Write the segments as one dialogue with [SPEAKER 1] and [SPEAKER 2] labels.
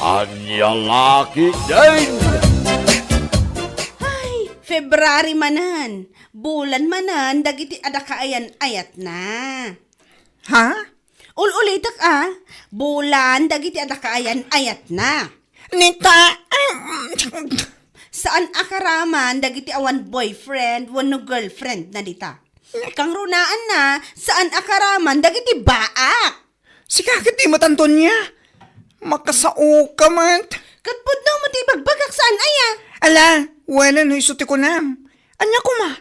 [SPEAKER 1] Anyang laki din!
[SPEAKER 2] Ay, February manan. Bulan manan, dagiti ada kaayan ayat na.
[SPEAKER 3] Ha?
[SPEAKER 2] Ulitak bulan, dagiti ada kaayan ayat na.
[SPEAKER 3] Nita,
[SPEAKER 2] Saan akaraman, dagiti awan boyfriend, wano girlfriend na dita. Kang runaan na, saan akaraman, dagiti baak.
[SPEAKER 3] si kakit di matanton niya. Makasao ka man.
[SPEAKER 2] Katpud daw mo ti bagbagak saan aya.
[SPEAKER 3] Ala, wala no isuti ko nam. Anya ko ma,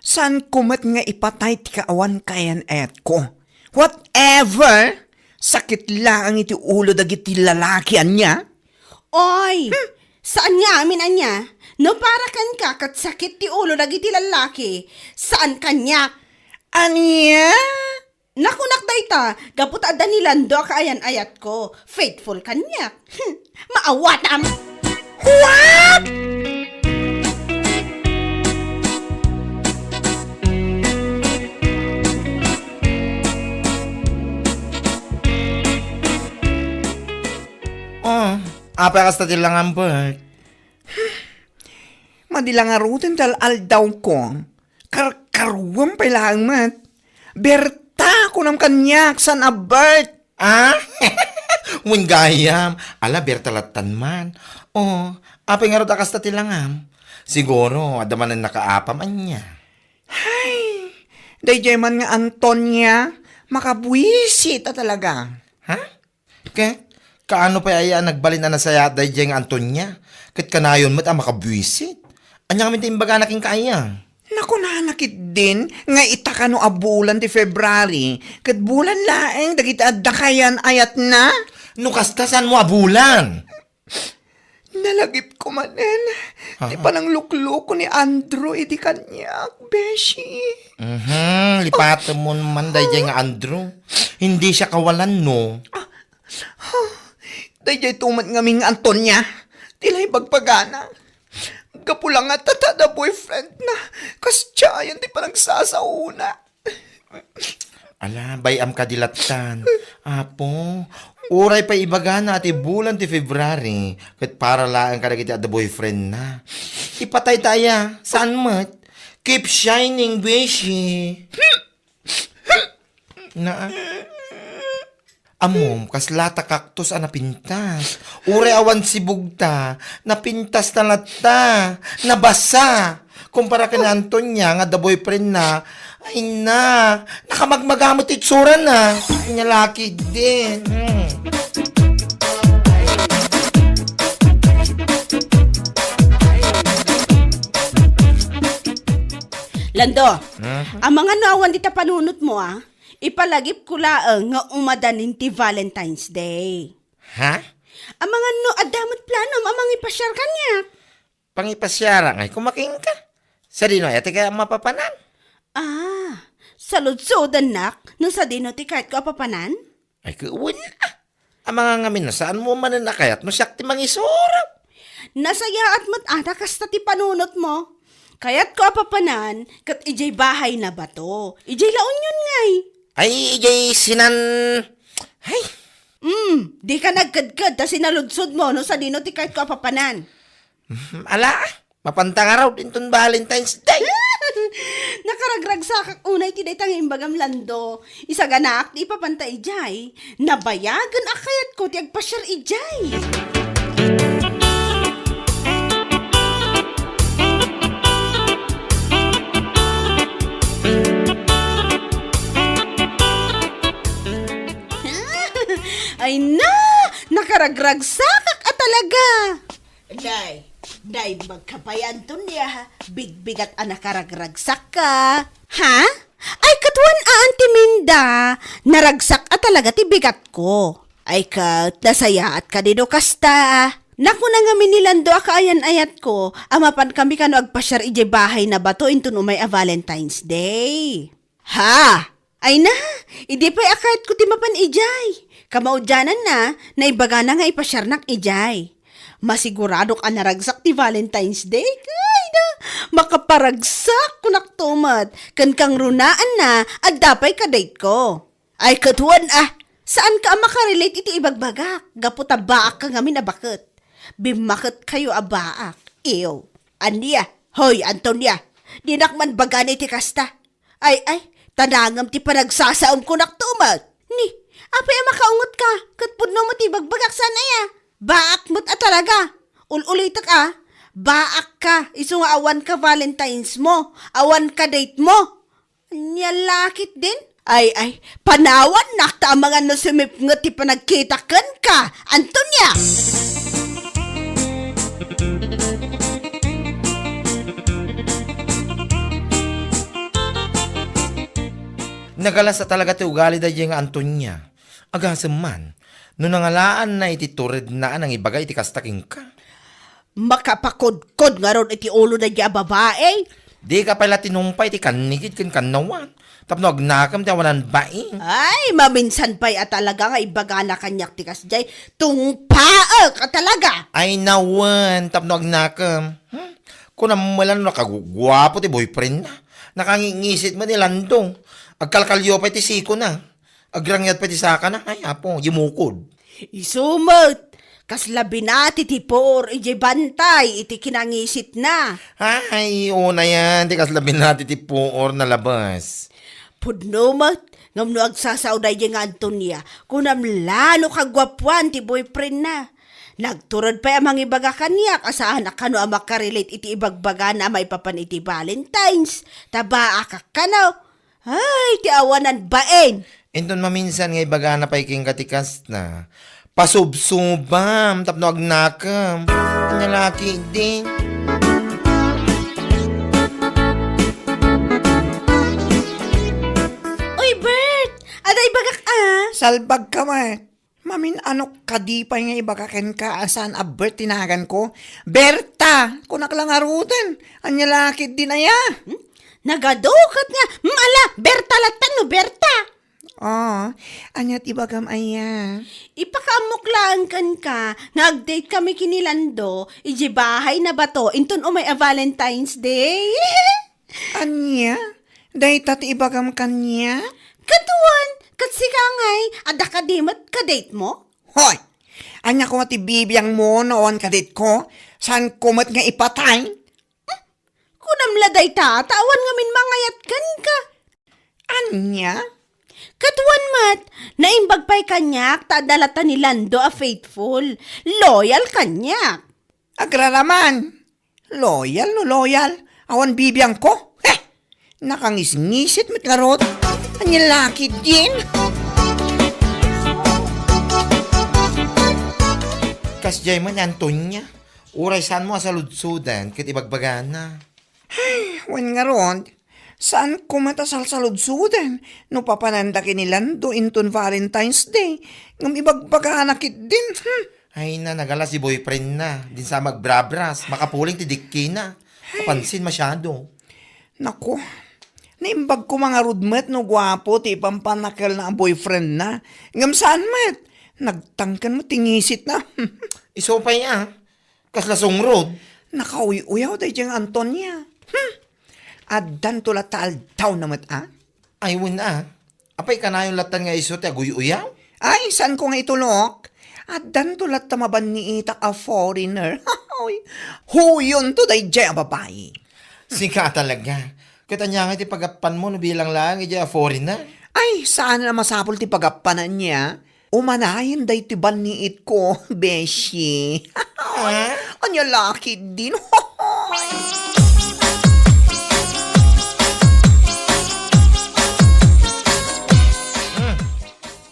[SPEAKER 3] saan kumat nga ipatay ti kaawan kayan ayat ko? Whatever, sakit lang iti ulo dagiti lalaki anya.
[SPEAKER 2] Oy, saan nga amin anya? No para kan ka kat sakit ti ulo dagiti lalaki. Saan kanya?
[SPEAKER 3] Anya?
[SPEAKER 2] Nakunak dayta, gaput ada ni Lando kaayan ayat ko. Faithful kanya. Maawatam.
[SPEAKER 3] What?
[SPEAKER 4] Apa kas tadi lang ang bird?
[SPEAKER 3] Madilang arutin tal aldaw ko. Karkaruan pa ilang mat. Berta ko nam kanyak san abert.
[SPEAKER 4] Ah? Wingayam. Ala, bertalatan man. Apa nga rin akas tati lang am? Siguro, adaman ang nakaapam anya.
[SPEAKER 3] Ay, dayjay man nga Antonia, makabuisit talaga.
[SPEAKER 4] Ha? Kaano pa ay nagbalin na nasaya dahi nga Antonia? Kat kanayon mo't makabwisit. Anya kami timbaga naking kaya.
[SPEAKER 3] Naku nanakit din, nga itaka no abulan ti February, kat bulan laeng, dagita adda kayan ayat na.
[SPEAKER 4] Nukastasan mo abulan.
[SPEAKER 3] Nalagip ko manen, di pa nang lukluk ko ni Andrew, iti kanyak, beshi.
[SPEAKER 4] Lipat mo naman dahi nga Andrew. Hindi siya kawalan, no?
[SPEAKER 3] Dayjay tumat ngaming Antonia, tilay bagpagana. Kapulang at tatada boyfriend na, kas tiyayan di pa nagsasauna.
[SPEAKER 4] Ala, bayam kadilatan. Apo, uray pa ibaga na ati bulan ti February. Kat para lang ka na kita the boyfriend na. Ipatay taya. Saan mat? Keep shining, beshi. Na. Amom, kaslata kaktus napintas. Uray awan sibugta. Napintas na lata. Nabasa. Kumpara ka na Antonia, nga the boyfriend na. Ay na, nakamagmagamot itsura na. Ay laki din.
[SPEAKER 2] Lando, ang mga nawan dita panunot mo ipalagip ko laang nga umadanin ti Valentine's Day.
[SPEAKER 4] Ha?
[SPEAKER 2] Ang mga adamot planom amang ipasyar kanya.
[SPEAKER 4] Pangipasyara ngay, kumaking ka. Sa dino, ate kaya mapapanan.
[SPEAKER 2] Salud-sudan nak, no sa dino ti kahit ko apapanan?
[SPEAKER 4] Ay, kuwan na. Ang mga ngamin na saan mo mananakayat no siyak ti mangisurap.
[SPEAKER 2] Nasaya at mat kasta ti panunot mo. Kaya't ko apapanan, kat ijay bahay na ba to? Ijay laon yun ngay.
[SPEAKER 4] Ay, ijay sinan... Ay,
[SPEAKER 2] Di ka nagkadkad ta sinaludsod mo no sa dino ti kahit ko apapanan.
[SPEAKER 4] ala, mapantang araw din ton Valentine's Day.
[SPEAKER 2] Nakaragrag sa unay ti daytang imbagam Lando. Isa ganak ti ipapanta ijay. Nabayagan akayat ko ti agpasyar ijay. Ay na! Nakaragrag sakak talaga. Day, magkapayan to niya, bigbigat nakaragragsak ka. Ha? Ay, katuan Auntie Minda, naragsak talaga ti bigat ko. Ay, nasaya at kadino kasta. Naku na nga minilando akaayan ayat ko, amapan kami kano agpasyar ije bahay na bato into umay Valentine's Day. Ha? Ay na, idi pa'y akayat ko ti mapan ijay. Kamaudyanan na ibaga na nga ipasyar nak ijay. Masigurado ka naragsak ti Valentine's Day. Kay na, makaparagsak kunak tumad. Kan kang runaan na, at dapay ka date ko. Ay katuan Saan ka makarelate iti ibagbagak? Gaputa baak ka ngamin na bakit? Bimakit kayo abaak. Ew. Aniya. Hoy, Antonia. Dinakman bagan iti kasta. Ay, tanangam ti panagsasaom ko naktumat. Ni, apay makaungot ka. Katpudno mo ti bagbagak sana ya. Baak mo't talaga. Ulitak baak ka. Iso nga awan ka Valentine's mo. Awan ka date mo. Nyalakit din. Ay, panawan nakta ang mga nasumip nga ti panagkitakan ka, Antonia!
[SPEAKER 4] Nagalas sa talaga ti ugali da yung Antonia. Agasam man, no nangalaan na iti turid na ang ibagay iti kastaking ka.
[SPEAKER 2] Makapakod-kod nga ron iti ulo na diya babae.
[SPEAKER 4] Di ka pala tinumpay iti kanigid kan kanawan. Tapno agnakam ti awanan baing.
[SPEAKER 2] Ay, maminsan pa'y talaga nga ibaga na kanyak tikas jay. Tungpaa ka talaga.
[SPEAKER 4] Ay nawan, tapno agnakam. Kung namulan nakagugwapo ti boyfriend na. Nakangingisit mo ni Landong. Agkalkalyo pa ti siko na. Agrangyat pa ti saka na. Ay apo, yumukod.
[SPEAKER 2] Isumot. Kaslabi na ti tipor, iti bantay, iti kinangisit na.
[SPEAKER 4] Ay, una yan. Di kaslabin natin ti puor na labas.
[SPEAKER 2] Pudnomat, ngam no agsasauday yung Antonia, kunam lalo kagwapuan ti boyfriend na. Nagturod pa amang ibaga kanya, kasaan na kano ang makarelate iti ibagbaga na may papan iti Valentine's. Taba akak kano. Ay, ti awanan baen.
[SPEAKER 4] Inton maminsan nga ibaga na pa iking katikas na. Pasubsubam, tapno agnakam. Nyalaki din.
[SPEAKER 2] Aday bagak
[SPEAKER 3] Salbag ka man. Mamin ano kadipay nga ibakaken ka asan abert tinagan ko. Berta! Kunak lang arutan. Anyalakid din aya.
[SPEAKER 2] Nagadukat nga. Mala, Berta latan no, Berta.
[SPEAKER 3] Anyat ibagam aya.
[SPEAKER 2] Ipakamuklaan kan ka. Nag-date kami kinilando. Iji bahay na bato. Inton umay a Valentine's Day.
[SPEAKER 3] Anya? Day tati ibagam kanya?
[SPEAKER 2] Katuan, katsikangay, ada ka dimat ka-date mo?
[SPEAKER 3] Hoy! Anya ko mati bibiyang mo noon kadit ko. San kumat nga ipatay?
[SPEAKER 2] Kunam laday ta, tawan nga min mangayat kan ka.
[SPEAKER 3] Anya?
[SPEAKER 2] Katuan mat, naimbag pa'y kanyak, tadalata ni Lando a faithful, loyal kanyak.
[SPEAKER 3] Agraraman. Loyal no loyal. Awan bibiyang ko. Nakangis-ngisit mit larot. Anyalaki din.
[SPEAKER 4] Kasjay man Antonia. Uray saan mo asaludsudan kit ibagbaga na.
[SPEAKER 3] Wan nga ron, saan ko matasal sa ludsudan? No papananda kinilando inton Valentine's Day. Ngam ibagbaga nakit din.
[SPEAKER 4] Ay na, nagala si boyfriend na. Din sa magbrabras. Makapuling ti dikki na. Kapansin masyado.
[SPEAKER 3] Naku, naimbag ko mga rudmet no gwapo ti pampanakal na ang boyfriend na. Ngam saan met? Nagtangkan mo tingisit na.
[SPEAKER 4] Iso pa ya. Kaslasong road.
[SPEAKER 3] Nakauy-uyaw tayo diyang Antonia. Adan tula taal daw namat
[SPEAKER 4] Ay na. Apay ka na yung latan nga iso ti aguy-uyaw?
[SPEAKER 3] Ay, saan ko nga itulok? Adan tula tamaban ni itak a foreigner. Huyon to day diyang babae.
[SPEAKER 4] Sika talaga. Katanya nga ti pagapan mo no bilang lang ija foreigner.
[SPEAKER 3] Ay, saan na masapol ti pagapanan niya? Umanahin day ti baniit ko, beshi. Anya laki din.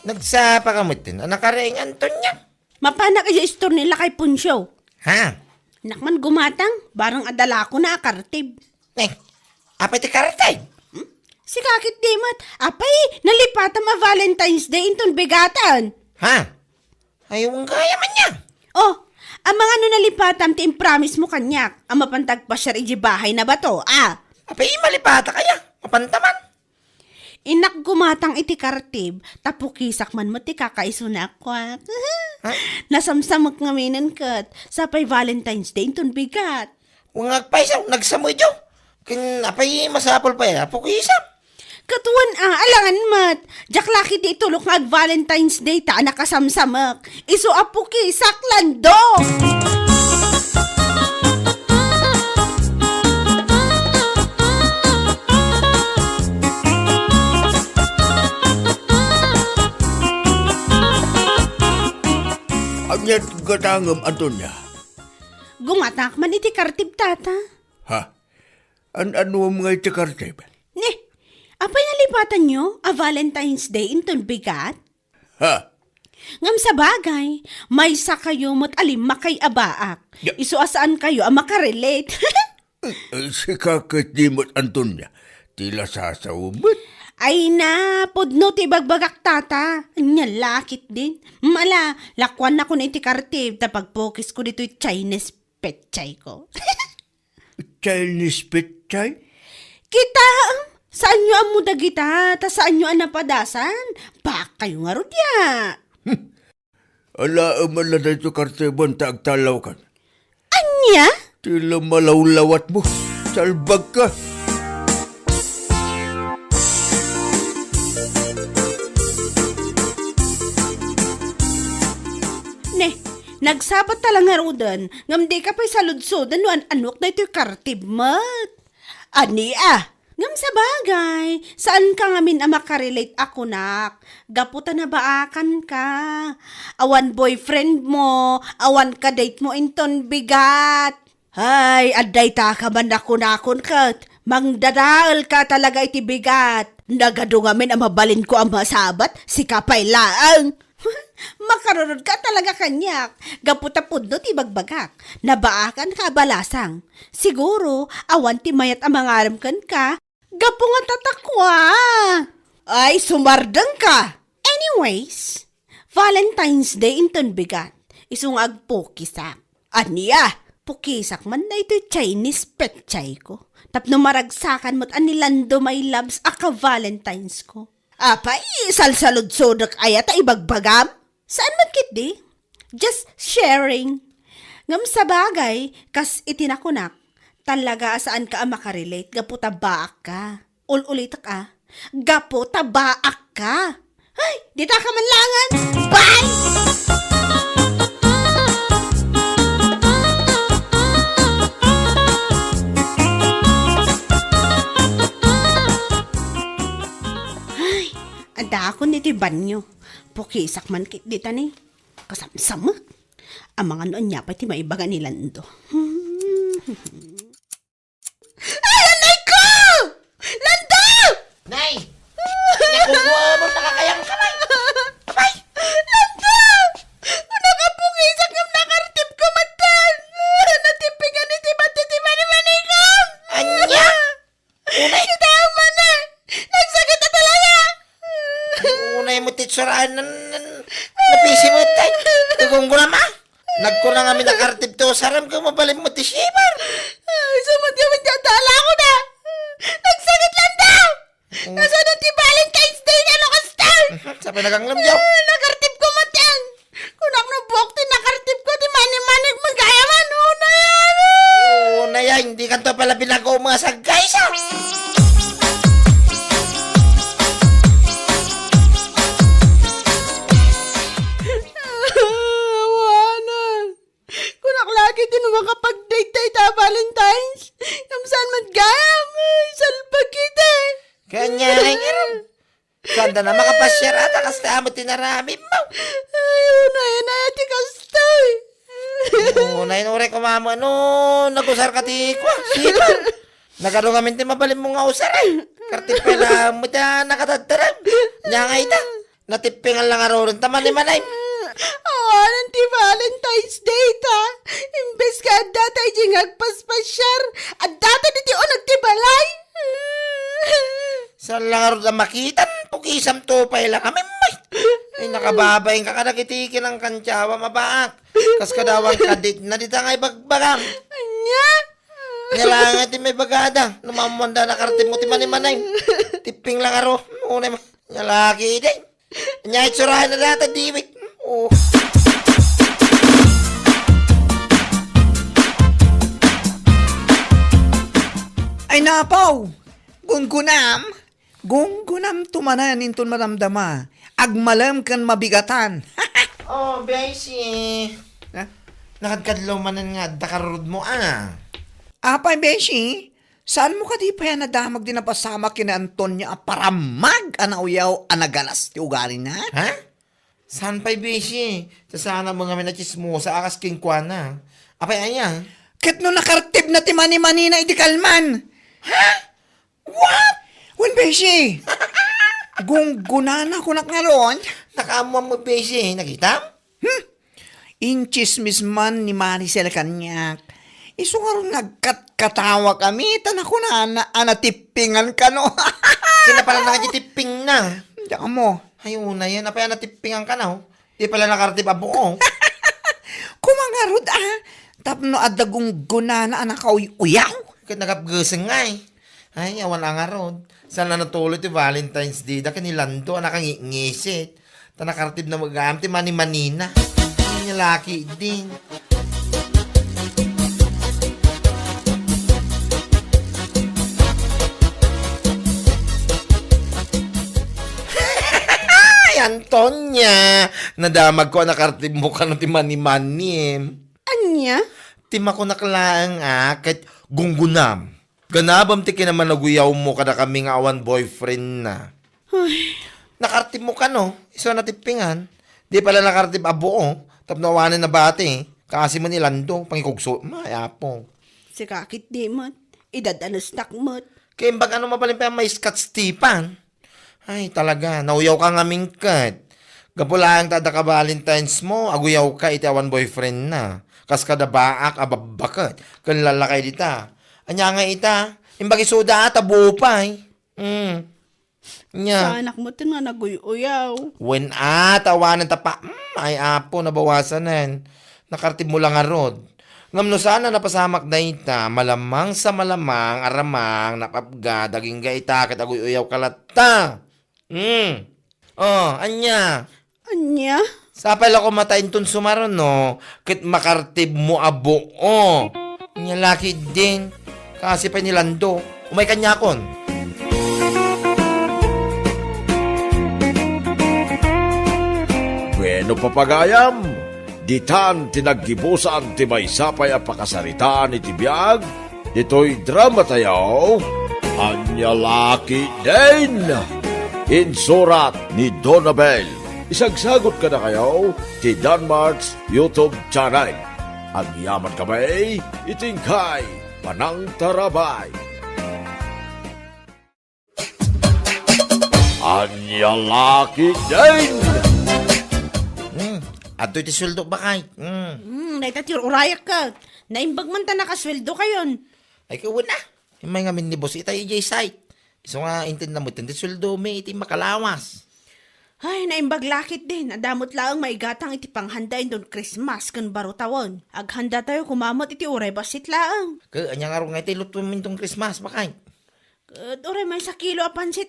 [SPEAKER 4] Nagsapa ka mo tin. Nakaraing Antonia.
[SPEAKER 2] Mapana kaya istor nila kay Punsyo.
[SPEAKER 4] Ha?
[SPEAKER 2] Nakman gumatang, barang adala ko na akartib.
[SPEAKER 4] Apay ti karatay.
[SPEAKER 2] Si kakit dimat, apay, nalipatan ma Valentine's Day inton bigatan.
[SPEAKER 4] Ha? Ayong kaya man niya.
[SPEAKER 2] Oh, ang mga nalipatan ti promise mo kanyak, ang mapantag pa siya iji bahay na ba to,
[SPEAKER 4] Apay malipata kaya. Mapantaman.
[SPEAKER 2] Inak gumatang iti kartib, tapukisak man mo ti kakaiso na akwat. Nasamsamok nga minan kat, sapay Valentine's Day inton bigat.
[SPEAKER 4] Wangag pa isaw, nagsamoy jo. Apay masapol pa ya. Apukisam.
[SPEAKER 2] Katuan alangan mat. Jak laki di tulok nga Valentine's Day ta nakasamsamak. Isu apo ki saklando.
[SPEAKER 1] Anyat gatangam Antonia.
[SPEAKER 2] Gumatak man iti kartib tata.
[SPEAKER 1] Ha? Ano mga itikartib?
[SPEAKER 2] Ne, apay nalipatan nyo a Valentine's Day inton bigat?
[SPEAKER 1] Ha?
[SPEAKER 2] Ngam sa bagay, may sa kayo mo't alim makay abaak.
[SPEAKER 1] Ya.
[SPEAKER 2] Isu asaan kayo a makarelate.
[SPEAKER 1] Si kakit di mo't Antonia. Tila sasawumot.
[SPEAKER 2] Ay na, pudno ti bagbagak tata. Anya lakit din. Mala, lakwan na ko na iti kartib ta pagpokis ko dito Chinese petchay ko.
[SPEAKER 1] Chinese petchay?
[SPEAKER 2] Kita, saan nyo ang muda kita? Ta saan nyo ang napadasan? Bak kayo nga rodya.
[SPEAKER 1] Ala man na dito kartibon ta agtalaw kan.
[SPEAKER 2] Anya?
[SPEAKER 1] Tila malawlawat mo. Salbag ka.
[SPEAKER 2] Ne, nagsabat talang nga rodan. Ngam di ka pa'y saludsodan no anok na ito'y kartib mat. Ani ngam sa bagay, saan ka ngamin ang makarelate ako nak? Gaputa na baakan ka. Awan boyfriend mo, awan ka date mo inton bigat. Hay, aday ta ka man ako nakon kat. Mangdadaal ka talaga iti bigat. Nagado ngamin ang mabalin ko ang masabat, si kapay laang. Makarunod ka talaga kanyak. Gaputa pudno ti bagbagak. Nabaakan ka balasang. Siguro, awan ti mayat ang mangaram kan ka. Gapo nga tatakwa. Ay, sumardang ka. Anyways, Valentine's Day inton bigat. Isung agpukisak. Aniya, pukisak man na ito'y Chinese petchay ko. Tapno maragsakan mo't anilando my loves aka Valentine's ko. Apay, salsalod-sodak ayat ay ibagbagam? Saan man kit di? Just sharing. Ngam sa bagay, kas itinakunak, talaga saan ka ang makarelate, gapo tabaak ka. Ulitak gapo tabaak ka. Ay, di ta ka manlangan. Bye! Anda ako niti banyo. Pukisak man kit dita ni. Kasamsamak. Ang mga noon niya pa ti maibaga ni Lando. Ay, anay ko! Lando!
[SPEAKER 4] Nay! Nakuha mo nakakayang kamay! Kamay!
[SPEAKER 2] Lando! Nakapukisak ng nakartip ko matan. Natipingan ni Tiba ni
[SPEAKER 4] Anya! Unay!
[SPEAKER 2] Tama na! Nagsakit na talaga!
[SPEAKER 4] Unay mo titsuraan napisi mo tay. Tugong ko naman. Nagkurang kami nakartip to. Saram ka mabalim mo tisibar.
[SPEAKER 2] Ay, sumad kami dyan. Tala ko na. Nagsakit lang daw. Nasunod ti Valentine's Day na lokastal.
[SPEAKER 4] Sabi naganglamyaw.
[SPEAKER 2] Nakartip ko matan. Kung ako nabuok ti nakartip ko, ti mani-manig magayaman. Una yan.
[SPEAKER 4] Unay hindi ka to pala binago mga sagay sa.
[SPEAKER 2] Lagi din makapag-date ta Valentine's. Kamsaan magayam. Salbag kita.
[SPEAKER 4] Kanya rin. Sanda na makapasyar ata kasta mo tinarami mo.
[SPEAKER 2] Ayun na ati kastoy.
[SPEAKER 4] Unay nure ko mama no. Nagusar ka ti ko. Sipa. Nagano nga minti mabalim mo nga usar eh. Kartip pala mo ta nakatataram. Nya nga ita. Natipingan lang aroon taman ni manay.
[SPEAKER 2] Awanan ti Valentine's Day ta. Imbes ka at data ijing agpaspasyar. At data di ti o nagtibalay.
[SPEAKER 4] Sa lang aroon na makitan. Pukisam to pa ilang kami may. Ay nakababayin ka kadakitikin ang kantyawa mabaak. Kas kadawang kadit na dita nga ibagbagam.
[SPEAKER 2] Anya?
[SPEAKER 4] Nyalangan ti may bagada. Numamanda na kartip mo ti manimanay. Tiping lang aro. Unay mo. Nyalaki day. Nya itsurahan na data diwit. Oh.
[SPEAKER 3] Ay napaw, gungunam, Gunggunam tumanan inton maramdama. Agmalam kan mabigatan.
[SPEAKER 4] Oh, Beshi.
[SPEAKER 3] Ha?
[SPEAKER 4] Nakadkadlaw manan nga, dakarod mo
[SPEAKER 3] Apay, Beshi, saan mo ka di pa yan nadamag din na pasama kina Antonia paramag anauyaw anagalas ti ugali na?
[SPEAKER 4] Ha? Saan pa'y Beshi? Sa sana mo nga minachismosa akas king na. Apay aya?
[SPEAKER 3] Ket no nakartib na ti mani-mani na idikalman. Ha? What? Wen, Beshi? Gunggunana ko nakaroon.
[SPEAKER 4] Nakamuam mo Beshi, nakita?
[SPEAKER 3] Inchismis man ni Maricel kanyak. Iso nga ron nagkatawa kami. Tanak ko na anatipingan ka no.
[SPEAKER 4] Kina pala nakakitiping na.
[SPEAKER 3] Diyan mo.
[SPEAKER 4] Ayun na yan, apay natipingan ka na. Di pala nakartib abo ko.
[SPEAKER 3] Kumangarod Tapno adagong gunana anak ka uyaw.
[SPEAKER 4] Kaya nagapgasang nga Ay, awan ang arod. Saan na natuloy ti Valentine's Day? Da kanilando, anak ang ngisit. Tanakartib na mag-aam ti mani-manina. Ang laki din. Ay, Antonia! Nadamag ko nakartib mo ka ng ti mani-mani.
[SPEAKER 2] Anya?
[SPEAKER 4] Tima ko nakalaang kahit gunggunam. Ganabam ti kinaman naguyaw mo kada kami nga awan boyfriend na. Nakartib mo ka no? Iso natipingan. Di pala nakartib abo Tapno awanan na bati. Kasi mo nilando. Pangikugso. Mayapong.
[SPEAKER 2] Si kakit di mo. Idadanos nak mo.
[SPEAKER 4] Kaya bag ano mapalim pa may skat stipan. Ay talaga. Nauyaw ka nga mingkat. Gapulang tada ka Valentine's mo. Aguyaw ka iti awan boyfriend na. Kas kada baak ababakat. Kan lalakay dita. Anya nga ita, imbagi soda ata buo pa Nya.
[SPEAKER 2] Sa anak mo nga naguyaw.
[SPEAKER 4] When tawanan ta pa, ay apo, nabawasanan. Nakartib mo lang arod. Ngamno sana napasamak na ita, malamang sa malamang, aramang, napapga, daging ga ita, kat aguyaw kalata. Anya.
[SPEAKER 2] Anya?
[SPEAKER 4] Sapay lang ko matain ton sumaron, no? Kit makartib mo abo, Nya laki din. Kasi pa nilando. Umay kanyakon.
[SPEAKER 5] Bueno papagayam, ditan tinaggibusan ti may sapay a pakasaritaan iti biyag, dito'y drama tayo, Anya Laki din. Insurat ni Donabel. Isagsagot ka na kayo ti Danmarks YouTube channel. Ang yaman kamay, itingkay Panang Tarabay. Anya Laki din.
[SPEAKER 4] Ato iti sweldo ba kay?
[SPEAKER 2] Naitat yung urayak ka. Naimbag man ta nakasweldo kayon.
[SPEAKER 4] Ay kawan na. May ngamin ni boss itay ijay site. Iso nga intin na mo iti sweldo may iti makalawas.
[SPEAKER 2] Ay, naimbag lakit din. Adamot lang maigatang iti panghandain doon Christmas kan baro tawon. Aghanda tayo kumamot iti uray basit laang.
[SPEAKER 4] Anya nga ro nga iti luto mo itong Christmas ba kay?
[SPEAKER 2] Uray, may 1 kilo a pansit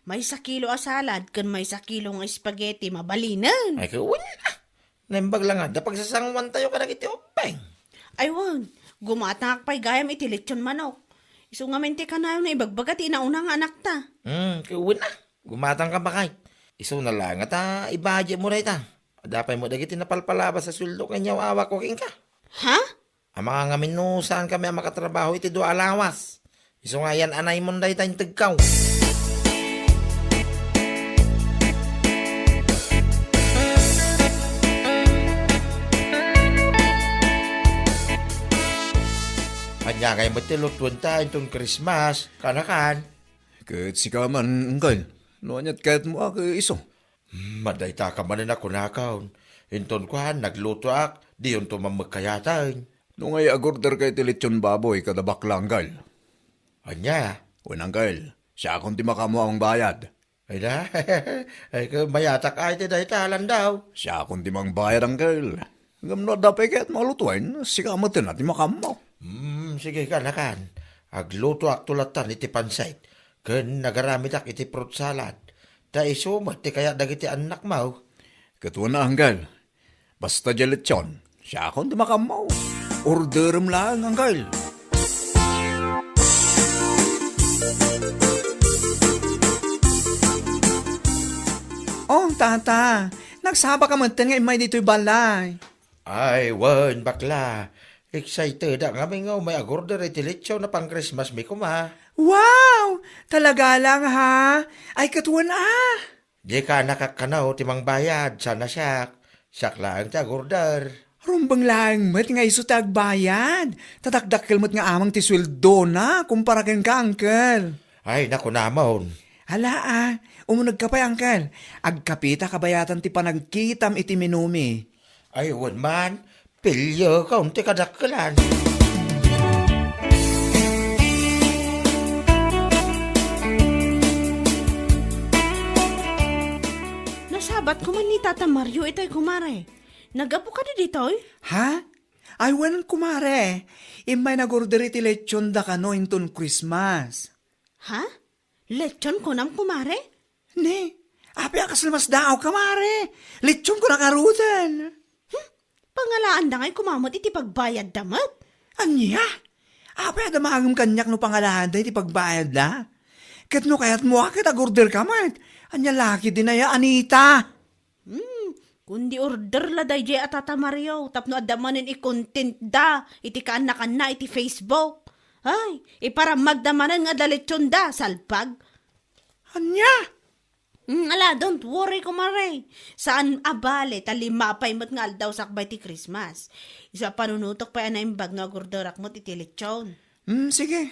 [SPEAKER 2] May 1 kilo a salad kan may 1 kilo nga spaghetti mabalinan.
[SPEAKER 4] Ay kawan na. Naimbag lang nga. Dapag sasangwan tayo ka na iti openg.
[SPEAKER 2] Ay won, gumatang akpay gayam iti lechon manok. Iso nga mente ka na yun na ibagbagat inauna nga anak ta.
[SPEAKER 4] Kawan na. Gumatang ka ba kay? Iso na lang at ibadya mo rin ta. Dapay mo dagiti napalpalabas sa sweldo kanyaw awa ko king ka.
[SPEAKER 2] Ha?
[SPEAKER 4] Ang mga ngamin no, saan kami ang makatrabaho iti do alawas. Iso nga yan anay mo dahi tayong tagkaw. Anya kayo ba't tilutuan tayo itong Christmas? Kanakan.
[SPEAKER 1] Kahit si kaman, uncle. Noanyat kahit mo iso.
[SPEAKER 4] Maday ta ka manin ako nakaon. Inton ko nagluto di yun to mamagkayatan.
[SPEAKER 1] Nung ay agorder kay tilitsyon baboy kada baklanggal.
[SPEAKER 4] Anya?
[SPEAKER 1] Unanggal, siya akong di makamo ang bayad.
[SPEAKER 4] Ay na, ay ka mayatak ay ti dahi talan daw.
[SPEAKER 1] Siya akong di mang bayad angkel. Gamno dapay kahit malutuin, si kamatin natin makamo.
[SPEAKER 4] Sige kanakan. Agluto tulatan iti pansayt. Ken nagaramit iti fruit salad. Da iso mati kaya dagiti anak mo.
[SPEAKER 1] Katuwa na angkel. Basta dilitsyon, siya akong di makamo. Orderum lang angkel.
[SPEAKER 3] Oh, tata. Nagsaba ka man nga imay dito'y balay.
[SPEAKER 4] Ay, wan, bakla. Excited ang kami nga may agorder iti litsaw na pang Christmas mi kuma.
[SPEAKER 3] Wow! Talaga lang ha? Ay katuan ah!
[SPEAKER 4] Di ka nakakanaw timang bayad, sana siyak. Siyak lang ti agorder.
[SPEAKER 3] Rumbang lang met nga iso tagbayad. Tatakdakkel met nga amang ti sweldo na kumpara ken ka, uncle.
[SPEAKER 4] Ay, naku namon.
[SPEAKER 3] Hala ah, umunag ka pa, uncle. Agkapita kabayatan ti panagkitam iti minumi.
[SPEAKER 4] Ay, wan man. Pilyo, kaunti kadakkelan.
[SPEAKER 2] Nasabat ko man ni Tata Mario itay kumare. Nagapo ka na dito eh?
[SPEAKER 3] Ha? Ay wanan kumare. Imay nagorder iti lechon da kano inton Christmas.
[SPEAKER 2] Ha? Lechon ko nam kumare?
[SPEAKER 3] Ne, api akas lamas daaw kamare. Lechon ko nakarutan.
[SPEAKER 2] Pangalaan da nga'y kumamot iti pagbayad damat.
[SPEAKER 3] Anya? Api adamagam kanyak no pangalahan da iti pagbayad da. Kat no kayat mo akit agorder kamat. Anya laki din na ya, Anita.
[SPEAKER 2] Kundi order la day jay at Tata Mario. Tapno adamanin i-content da. Iti kaanak na iti Facebook. Ay, para magdamanan nga dalitsyon da. Salpag.
[SPEAKER 3] Anya?
[SPEAKER 2] Ala, don't worry kumare. Saan abale, talimapay mo't nga aldaw sakbay ti Christmas. Isa panunutok pa yan na imbag nga gordorak mo't iti lechon.
[SPEAKER 3] Sige.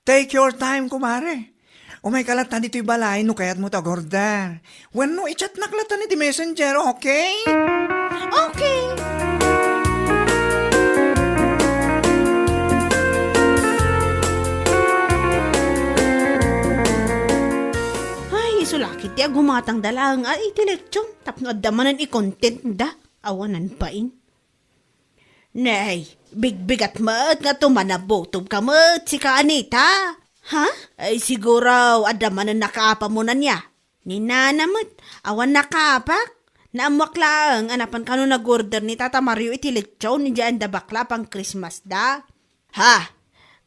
[SPEAKER 3] Take your time, kumare. Umay kalatan dito'y balay, no kayat mo tagorder. When no, i-chat naklatan iti messenger, okay?
[SPEAKER 2] Okay. Ay, isulakit ti agumatang dalang ay iti lechon. Tapno adamanan i-content da. Awanan pain. Nay, bigbigat mat nga tumanabotob ka mat si ka Anita. Ha? Ay siguro adamanan nakaapa mo na niya. Ninanamot, awan nakaapak. Naamuak lang, anapan ka no nag-order ni Tata Mario iti lechon ni dyan da bakla pang Christmas da. Ha?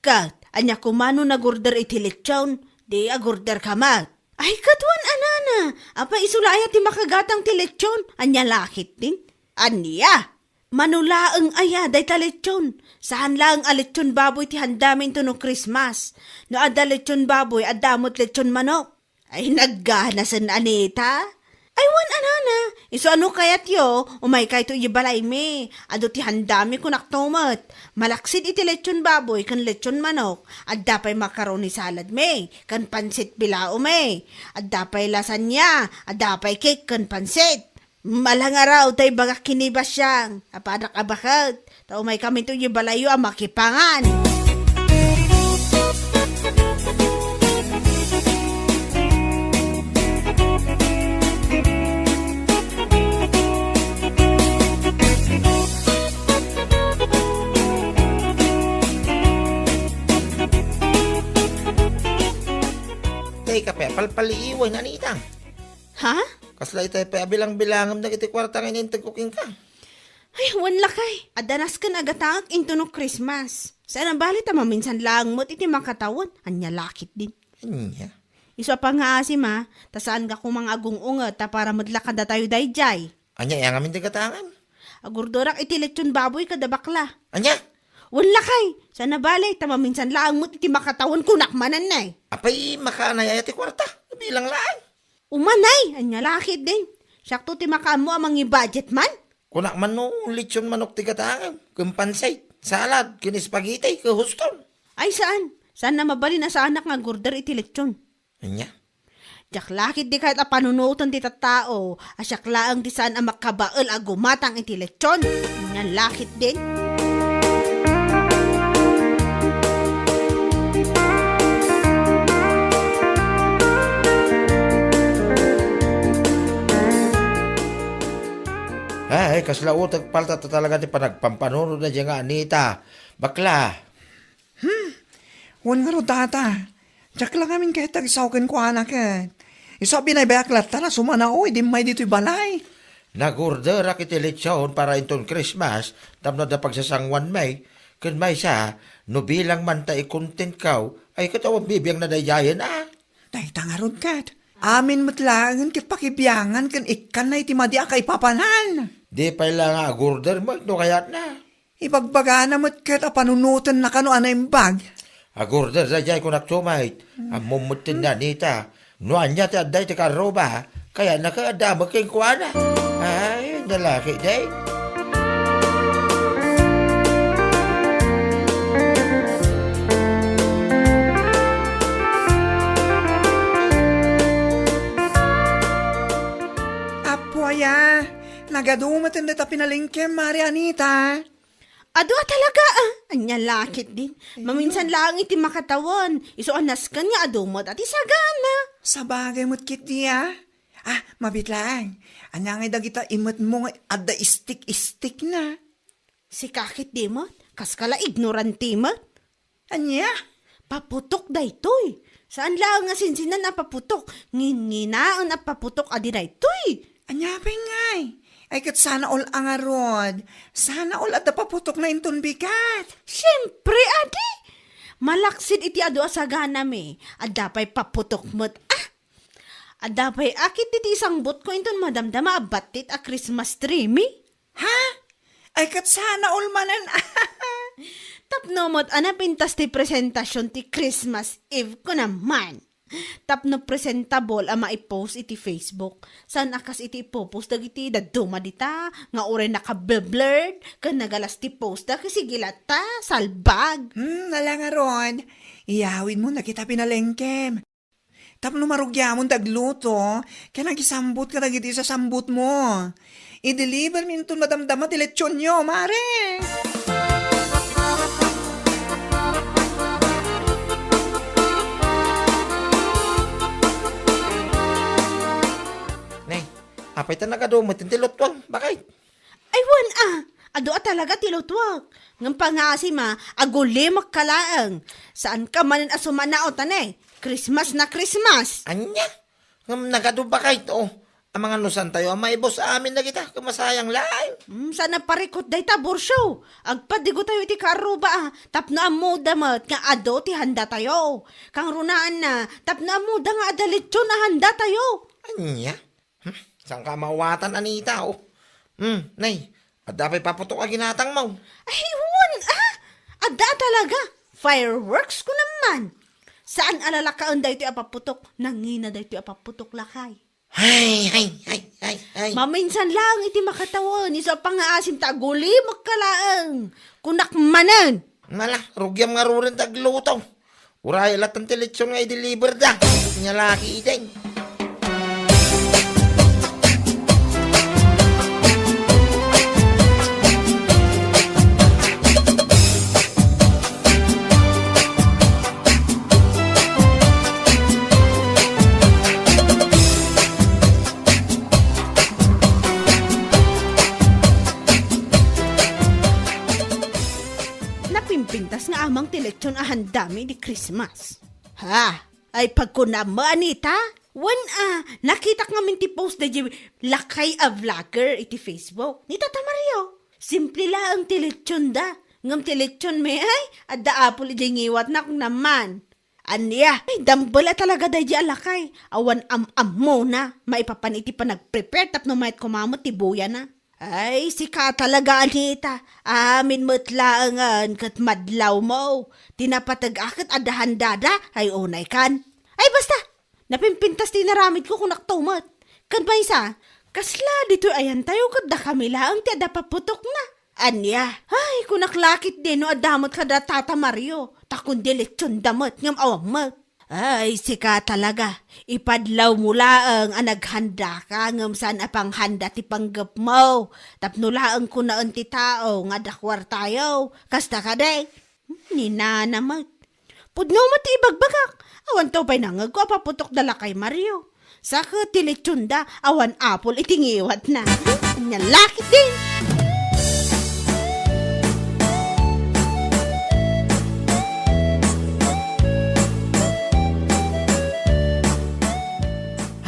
[SPEAKER 2] Kat, anya kumano nag-order iti lechon, di agorder ka mat. Ay katuan anana, apa isulaya ti makagatang ti lechon, anya lakit din. Anya? Manulaang aya day ta lechon. Saan lang a lechon baboy ti handamin to no Christmas. No ada lechon baboy, adamot lechon manok. Ay nagganasan Anita. Ay wan anana, iso ano kayat yo, umay kay to ibalay me. Ado ti handami ko naktomat. Malaksid iti lechon baboy kan lechon manok. Adda pay macaroni salad me, kan pansit bilao me. Adda pay lasagna, adda pay cake kan pansit. Malang araw tay bagak kinibas siyang. Apanak abakat. Tao may kami to yung balayo ang makipangan.
[SPEAKER 4] Tay kape, palpaliiwan, Anita.
[SPEAKER 2] Ha?
[SPEAKER 4] Kasla itay pa bilang-bilangam na iti kwarta ngayon yung tagkuking ka.
[SPEAKER 2] Ay, wanla kay. Adanas ka nagatangak into no Christmas. Saan ang balit maminsan lang mo't iti makatawan. Anya lakit din.
[SPEAKER 4] Anya?
[SPEAKER 2] Iso pa nga asim ha. Tasaan ka kumang agung-ungat ta para madlakad na tayo dayjay.
[SPEAKER 4] Anya, yang amin tigatangan.
[SPEAKER 2] Agurdorak iti lechon baboy kada bakla.
[SPEAKER 4] Anya?
[SPEAKER 2] Wanla kay. Saan na balit maminsan lang mo't iti makatawan kunakmanan na eh.
[SPEAKER 4] Apay, makaanay iti kwarta. Bilang lang.
[SPEAKER 2] Umanay, anya lakit din. Sakto ti makaan mo amang i-budget man.
[SPEAKER 4] Kunak man no, lechon manok tigatangan. Kumpansay, salad, kinispagitay, kahuston.
[SPEAKER 2] Ay saan? Saan na mabali na sa anak nga gurder iti lechon?
[SPEAKER 4] Anya?
[SPEAKER 2] Jak lakit di kahit apanunutan ti tattao. Asyak laang di saan ang makabaal agumatang iti lechon. Anya lakit din.
[SPEAKER 4] Ay, kasla utag palta to talaga ti panagpampanunod na dyan nga, Anita. Bakla.
[SPEAKER 3] Wan nga ro tata. Diyak lang amin kahit tagisawkin ko anak eh. Isabi na ibaklat na sumanaoy, di may dito'y balay.
[SPEAKER 4] Nag-order ak iti lechon para inton Christmas, tapno da pagsasangwan may, kun may siya, no bilang man ta i-content kaw, ay katawang bibiyang na dayayan ah.
[SPEAKER 3] Dahil tangarod kat. Amin matlangan kit pakibiyangan kan ikan na iti madi akay papanan.
[SPEAKER 4] Di pa lang nga agurder mo, no kayat na.
[SPEAKER 3] Ibagbaga na mat kat panunutan na kano anay bag.
[SPEAKER 4] Agurder sa jay ko nagsumait. Ang mumutin na nita. Nuan niya ti aday ti karoba. Kaya nakaadamag kayong kuwana. Ay, lalaki day.
[SPEAKER 3] Apoya, nagadumatin na ta pinalingke, Mari Anita.
[SPEAKER 2] Ado talaga Anya lakit din. Maminsan lang iti makatawan. Iso anas kan nga adumot at isagana.
[SPEAKER 3] Sa bagay mo't kiti mabit lang. Anya nga dagita imot mo nga adda istik-istik na.
[SPEAKER 2] Si kakit di mo, kaskala ignorante mo.
[SPEAKER 3] Anya?
[SPEAKER 2] Paputok daytoy. Saan lang nga sinsinan na paputok? Nginginaan na paputok adi daytoy.
[SPEAKER 3] Anya pa ngay. Ay kat sana all ang arod. Sana all at paputok na inton bigat.
[SPEAKER 2] Siyempre, adi. Malaksid iti ado asagana me. Adapay paputok mo't adapay akit iti isang bot ko inton madamdama abatit a Christmas tree me.
[SPEAKER 3] Ha? Ay kat sana all manan.
[SPEAKER 2] Tapno mo't pintas ti presentasyon ti Christmas Eve ko naman. Tapno presentable ama i-post iti Facebook. San akas iti ipopost dagiti daduma dita nga ure naka-blurred kan nagalas ti post da kasi gilata salbag.
[SPEAKER 3] Nalang arod. Iyawin mo na kita pinalengkem. Tapno marugyamon dagluto. Kaya nagisambot ka dagiti sa sambut mo. I-deliver minton madamdama ti lechon nyo, mare.
[SPEAKER 4] Apay ta nagadumot, tilotwang. Bakit?
[SPEAKER 2] Ay wan ado talaga tilotwag. Ngam pangasi aguli makalaang. Saan ka manin asumanaot Christmas na Christmas.
[SPEAKER 4] Anya? Ngam nagado bakit? Ang mga nusan tayo, ang maibos sa amin na kita. Kumasayang laing.
[SPEAKER 2] Sana parikot day tabor show. Agpadigo tayo iti karuba Tapno amo damat nga ado ti handa tayo. Kang runaan na. Tapno amo da nga adalitsyon na handa tayo.
[SPEAKER 4] Anya? Saan ka mawatan, Anita? Nay, adapay paputok ka ginatang mo.
[SPEAKER 2] Ay, wan Ada talaga. Fireworks ko naman. Saan alalakaon dahi ito apaputok? Nangina dahi ito apaputok lakay.
[SPEAKER 4] Ay.
[SPEAKER 2] Maminsan lang iti makatawan. Isa pa nga asim taguli magkalaang. Kunakmanan.
[SPEAKER 4] Mala, rugyam nga rurin tagluto. Uray, latang teletsyon nga i-deliver da. Nyalaki din.
[SPEAKER 2] Napimpintas nga amang tiletsyon ahandami di Christmas. Ay pagkunam mo, Anita? Nakita nga minti post na lakay a vlogger iti Facebook. Ni Tata Mario. Simple lang ang tiletsyon da. Ngam tiletsyon me ay, adda apol iti ngiwat na kung naman. Anya, ay dambala talaga da di alakay. Awan mo na. Maipapan iti pa nag-prepare tapno mayat kumamot ti buya na. Ay, sika talaga, Anita. Amin matlaangan kat madlaw mo. Tinapatag-akit adahan dada, ay unay kan. Ay, basta, napimpintas tinaramid ko kung naktumat. Kan ba isa, kasla dito ayan tayo kat da kami lang ti ada paputok na. Anya, ay, kung naklakit din no adamot ka da Tata Mario. Takun dilitsyon damot ngam awamot. Ay, sika talaga. Ipadlaw mo laang naghanda ka ngam saan apang handa ti panggap mo. Tapno laang ko na ti tao nga dakwar tayo. Kasta ka day. Ninanamat. Pudno mo ti ibagbagak. Awan to pa'y nangag ko paputok dala kay Mario. Saka tilitsunda awan apol itingiwat na. Nyalakit din.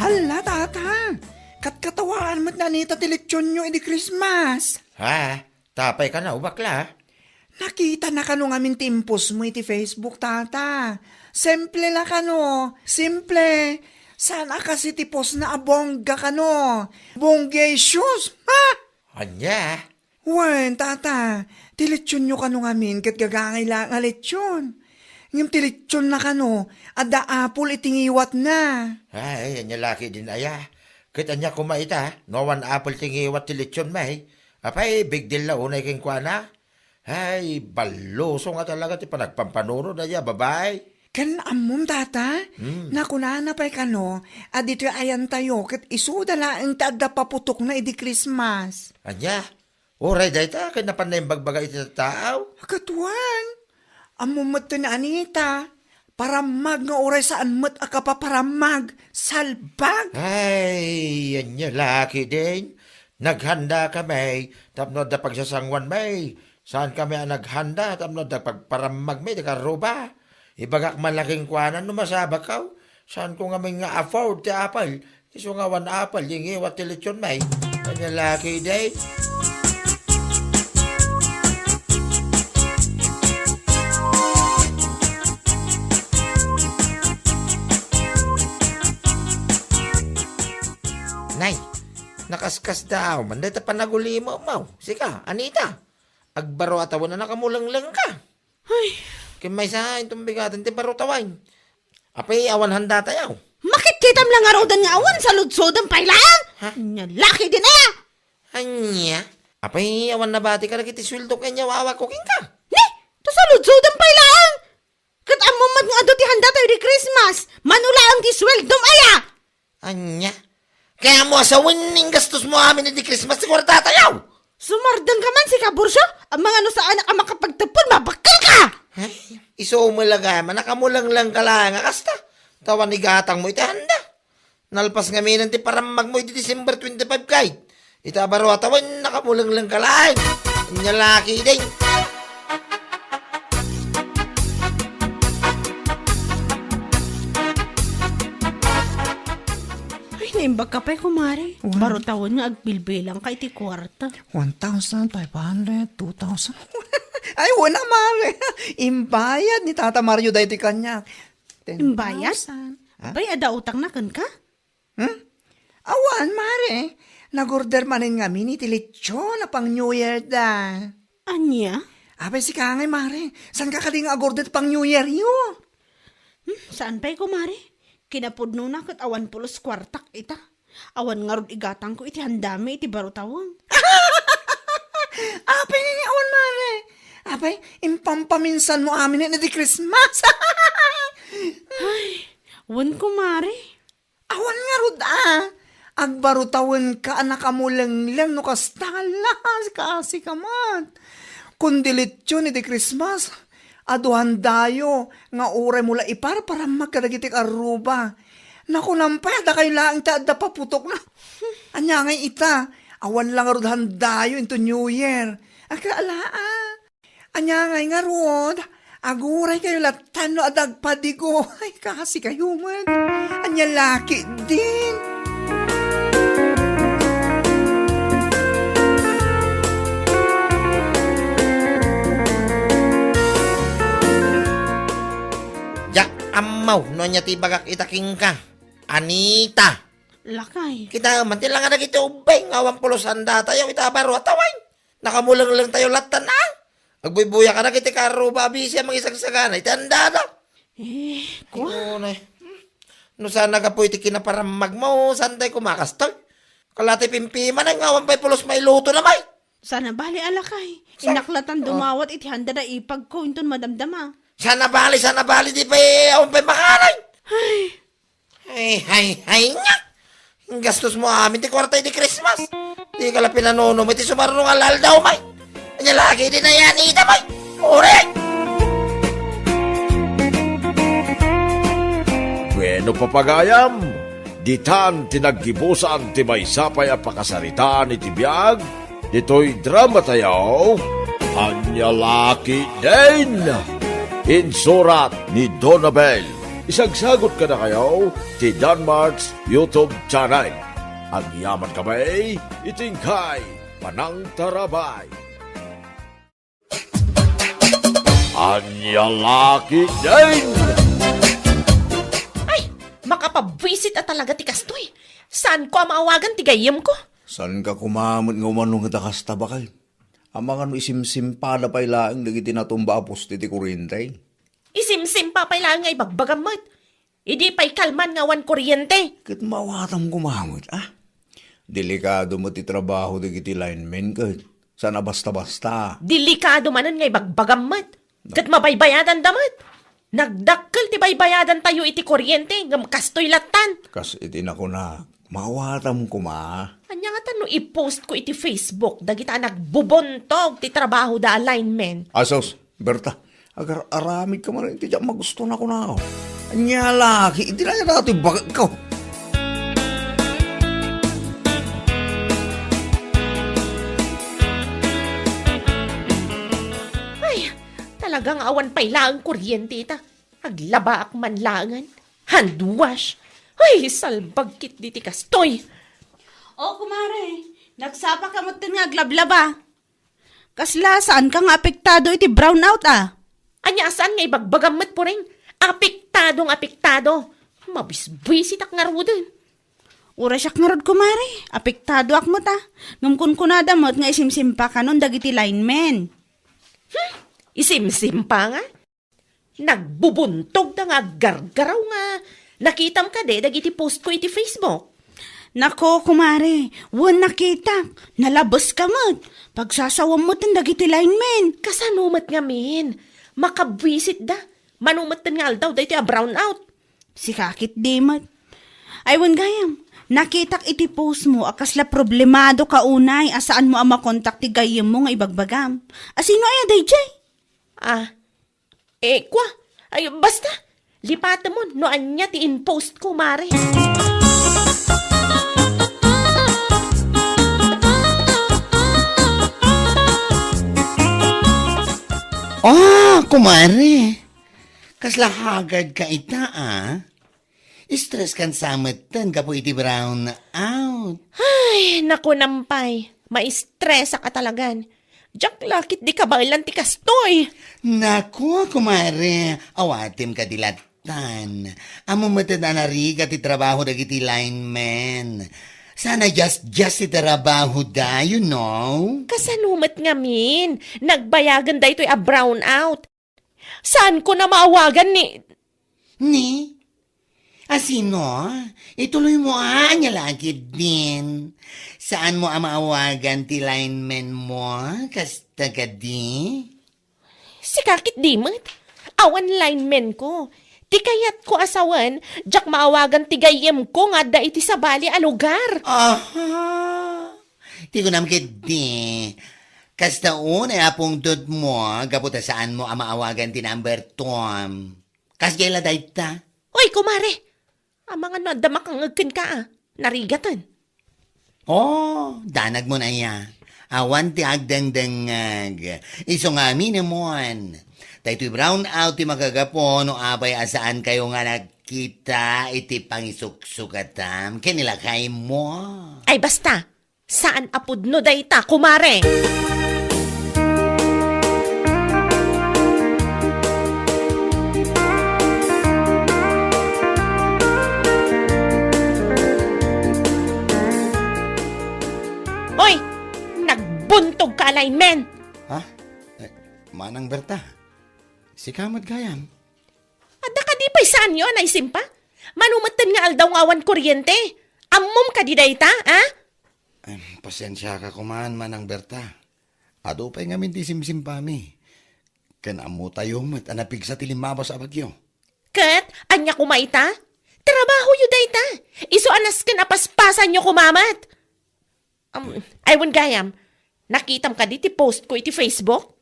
[SPEAKER 3] Hala, tata. Katkatawaan mo't na nita tilitsyon nyo edi Christmas.
[SPEAKER 4] Tapay ka na, bakla.
[SPEAKER 3] Nakita na kano nga min timpos mo iti Facebook, tata. Simple la kano. Simple. Sana kasi tipos na abongga ka no. Bonggay shoes, ha?
[SPEAKER 4] Anya?
[SPEAKER 3] Wen, tata, tilitsyon nyo kano ngamin kat gagangay lang nga litsyon. Ngam tilitsyon na kano, ada apple itingiwat na.
[SPEAKER 4] Ay, anya laki din aya. Kit anya kumaita, no one apple tingiwat tilitsyon may. Apay, big deal na unay king kuana. Ay, baluso nga talaga ti panagpampanuro na ya, babay.
[SPEAKER 3] Kan amom tata, nakunana pa'y kano, adito ayan tayo kat isuda lang taada paputok na idi Christmas.
[SPEAKER 4] Anya? Oray dayta, kaya napanay bagbaga iti tao.
[SPEAKER 3] Katuan, amom mat na anita, paramag nga oray saan mat akapaparamag, salbag.
[SPEAKER 4] Ay, anya laki din. Naghanda kami, tapno da pagsasangwan may. Saan kami ang naghanda, tapno da pagparamag may, da karuba. Ibagak malaking kuanan, numasabak ka. Saan ko nga may nga afford ti apal? Iso nga one apal, yung iwat ti lechon may. Anya laki din. Nay, nakaskas daw, manday ta panaguli mo, mau. Sika, Anita, agbaro atawan na nakamulanglang ka.
[SPEAKER 2] Ay,
[SPEAKER 4] Kimay sa itong bigatan, ti baro tawan. Apay, awan handa tayaw.
[SPEAKER 2] makikitam lang araw dan nga awan sa ludsodan pailan. Nya laki din na.
[SPEAKER 4] Anya, apay, awan na bati ka nagiti sweldo kanya, wawa cooking ka.
[SPEAKER 2] Ni, to sa ludsodan pailan. Kat amumat nga ado ti handa tayo di Christmas. Manula ang ti sweldom aya.
[SPEAKER 4] Anya, kaya mo asawin yung gastos mo amin di Christmas, ti kwarta tayaw.
[SPEAKER 2] Sumardang ka man si Kabursyo. Ang mga ano sa anak ang makapagtapon, mabakal ka.
[SPEAKER 4] Ay, iso umulaga man, nakamulang ka lang, kasta. Tawan ni gatang mo iti handa. Nalpas nga minan ti paramag mo iti December 25 kahit. Ita baro atawan, nakamulang ka lang. Inya laki din.
[SPEAKER 2] Ay, naimbag ka pa'y kumari. Baro tawon nga agbilbilang ka iti kwarta.
[SPEAKER 3] 1,500, 2,000. Ay, wala mare. Imbayad ni Tata Mario dahil ti kanya. 10,000.
[SPEAKER 2] Imbayad? Abay, ada utang na kan ka?
[SPEAKER 3] Awan, mare. Nag-order manin nga mini ti lechon na pang New Year da.
[SPEAKER 2] Anya?
[SPEAKER 3] Abay si Kangay, mare. San ka kading agorder pang New Year yun?
[SPEAKER 2] Saan pa'y kumari? Kinapudno na kat awan pulos kwartak ita. Awan nga rod igatang ko iti handami iti baro tawon.
[SPEAKER 3] Abay, awan, mare. Abay, impampaminsan mo amin na di Christmas.
[SPEAKER 2] Wan kumari.
[SPEAKER 3] Awan nga rod Agbarutawan ka anak amulang lang no kastalas kasi kamat. Kundilit yun iti Christmas. Aduhan dayo nga uray mula ipar para magkadagitik aruba. Naku nampay, da kayo lang taada paputok na. Anya ngay ita, awan lang rod handayo into New Year. Akaalaa. Anya ngay nga rod, aguray kayo latan no adagpadigo. Ay kasi kayo man. Anya laki din.
[SPEAKER 4] Amaw, no niya tibagak itaking ka. Anita.
[SPEAKER 2] Lakay.
[SPEAKER 4] Kita man lang nga nagiti ubay. Ngawang pulusan da tayo itabaro at taway. Nakamulang lang tayo latan na. Agbuy-buya ka nagiti karuba abisi ang mga isang sagana. Itanda na.
[SPEAKER 2] Kwa?
[SPEAKER 4] No sana ka po iti kinaparamag mo. Saan tayo kumakastoy? Kalati pimpiman ang ngawang pa'y pulos may luto na may.
[SPEAKER 2] Sana bali alakay. Inaklatan dumawat iti handa na ipag ko inton madamdama.
[SPEAKER 4] Sana bali, di pa akong pa'y makalay. Ay, nga. Ang gastos mo amin, di kwarta di Christmas. Di ka lang pinanono, may ti sumarunong alal daw, may. Anya lagi din na yan, ita, may. Ure!
[SPEAKER 5] Bueno papagayam, ditan tinaggibusan ti maysapay a pakasarita ni tibiyag, dito'y drama tayaw, anya laki din. Insurat ni Donabel. Isagsagot ka na kayo ti Danmarks YouTube channel. Ang yaman kamay, itingkay, panang tarabay. Anya laki din.
[SPEAKER 6] Ay, makap Mapabwisit at talaga ti kastoy. Saan ko ang maawagan ti gayem ko?
[SPEAKER 1] San ka kumamot nga umanong nga kasta bakal? Ang mga no isimsimpada pa ilaang dagiti natumba apos ti kuryente.
[SPEAKER 6] Isimsim pa pala nga ibagbagamot. Idi pa'y kalman nga wan kuryente.
[SPEAKER 1] Kat mawatam kumamot, ah? Delikado mo ti trabaho dagiti linemen kat. Sana basta-basta.
[SPEAKER 6] Delikado manan nga ibagbagamot. Kat mabaybayadan damat. Nagdakkel ti baybayadan tayo iti kuryente ngam kastoy latan.
[SPEAKER 1] Kas itin ako na, mawatam kuma.
[SPEAKER 6] Anya nga tano i-post ko iti Facebook dagita nagbubontog ti trabaho da alignment.
[SPEAKER 1] Asos, Berta, agar aramid ka man iti dyan magusto na ko na ako. Anya laki, iti na natin bakit ko.
[SPEAKER 6] Ay, talagang awan pa'y laang kuryente ita. Aglaba ak man laangan. Handwash. Ay, salbagkit di ti kastoy.
[SPEAKER 2] O, kumare, nagsapa ka mo nga aglablaba. Kasla, saan ka nga apektado iti brownout ah?
[SPEAKER 6] Anya saan nga ibagbagamot po rin? Apektado. Mabisbisit ak nga rudin.
[SPEAKER 2] Ura siyak nga rod, kumare. Apektado ak mo ta. Ngumkun kunada mo't nga isimsimpa ka nun dagiti linemen.
[SPEAKER 6] Isimsim pa nga. Nagbubuntog na nga gargaraw nga. Nakitam ka de, dagiti post ko iti Facebook.
[SPEAKER 2] Nako, kumare, wan nakita. Nalabos ka mo't. Pagsasawam mo tin dagiti linemen.
[SPEAKER 6] Kasanumat nga min. Makabwisit da. Manumat nga aldaw da iti a brownout.
[SPEAKER 2] Si kakit di mo't. Aywan gayam, nakitak iti post mo akasla problemado ka unay asaan mo ang makontak ti gayam mo nga ibagbagam. Asino ay aday jay?
[SPEAKER 6] Kwa. Ay, basta. Lipata mo, no anya ti in-post ko, mare.
[SPEAKER 7] Kumare. Kasla hagad ka ita, Stress kan samatan ka po iti brown out.
[SPEAKER 6] Ay, naku nampay. Ma-stress ka talagan. Jack lakit di ka bailan ti kastoy.
[SPEAKER 7] Naku, kumare. Awatim ka dilatan. Amo matanda na riga ti trabaho dagiti lineman. Sana just ti trabaho da, you know?
[SPEAKER 6] Kasanumat nga min. Nagbayagan da ito'y a brown out. Saan ko na maawagan ni...
[SPEAKER 7] Ni? Asino? Ituloy mo anya lagi din. Saan mo ang maawagan ti lineman mo? Kasta ka di?
[SPEAKER 6] Si kakit di mat. Awan lineman ko. Ti kayat ko asawan, jak maawagan ti gayem ko nga da iti sa bali a lugar.
[SPEAKER 7] Aha! Ti ko naman di. Kasta unay apong dod mo, gaputa saan mo ang maawagan ti number Tom. Kasjela day ta?
[SPEAKER 6] Oy, kumare. Ang mga nadamakangagkin ka narigatan.
[SPEAKER 7] Danag mo na ya. Awan ti agdang-dangag. Iso nga minimon. Dahito brown out ti magagapon no abay asaan kayo nga nagkita iti pangisuksukatam. Kinilakay mo.
[SPEAKER 6] Ay basta, saan apod no dayta, kumare? Hoy, nagbuntog ka alignment.
[SPEAKER 7] Ha? Manang Berta. Si Kamad Gayam.
[SPEAKER 6] Ada ka di pa'y saan yun, ay simpa? Manumatan nga aldaw ngawan kuryente. Ammom ka di dayta, ha?
[SPEAKER 7] Pasensya ka kuman, Manang Berta. Ado pa'y ngamin di simsimpami. Kanamo tayo mo't anapig sa tilimabas sa bagyo.
[SPEAKER 6] Kat, anya kumaita? Trabaho yu dayta. Iso anas ka napaspasan nyo kumamat. Aywan gayam, nakitam ka di ti post ko iti Facebook?